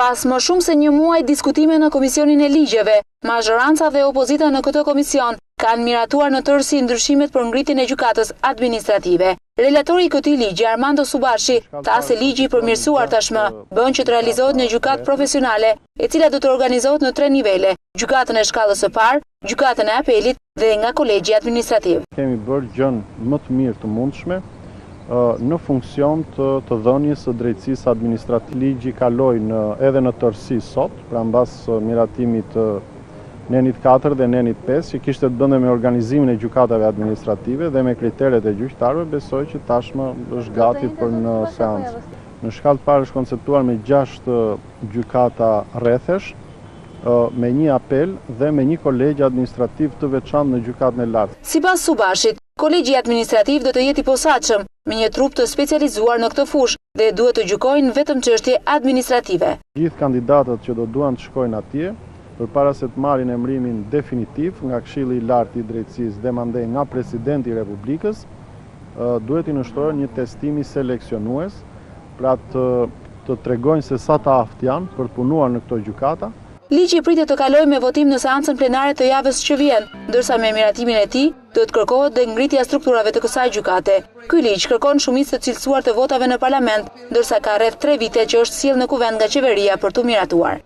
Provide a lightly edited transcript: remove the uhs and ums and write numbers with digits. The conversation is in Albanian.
Pas më shumë se një muaj diskutime në Komisionin e Ligjeve, mazhoranca dhe opozita në këtë komision kanë miratuar në tërësi ndryshimet për ngritjen e gjykatës administrative. Relatori i këtij ligji, Armando Subashi, tha se ligji i përmirësuar tashmë bën që të realizohet një gjykatë profesionale, e cila do të organizohet në 3 nivele: gjykatën e shkallës së parë, gjykatën e apelit dhe nga kolegji administrativ. Kemi bërë gjën më të mirë të mundshme në funksion të dhënies së drejtësisë administrative. Ligji kaloi edhe në tërësi sot, pra mbas miratimit të nenit 4 dhe nenit 5, që kishte të bënte me organizimin e gjykatave administrative dhe me kriteret e gjyqtarëve, besoj që tashmë është gati për në seancë. Në shkallë të parë është konceptuar me 6 gjykata rrethesh, me një apel dhe me një kolegj administrativ të veçantë në gjykatën e lartë. Sipas Subashit, kolegji administrativ do të jetë i posaçëm me një trup të specializuar në këtë fushë dhe duhet të gjykojnë vetëm çështje administrative. Gjithë kandidatët që do duan të shkojnë atje, përpara se të marrin emërimin definitiv nga Këshilli i Lartë i Drejtësisë dhe mandej nga Presidenti i Republikës, duhet i nështrojnë një testimi seleksionues, pra të tregojnë se sa të aftë janë për të punuar në këto gjykata. Ligji pritet të kalojë me votim në seancën plenare të javës që vjen, ndërsa me miratimin e tij do të kërkohet dhe ngritja e strukturave të kësaj gjykate. Ky ligj kërkon shumicë të cilësuar të votave në parlament, ndërsa ka rreth 3 vite që është sjellë në kuvend nga qeveria për tu miratuar.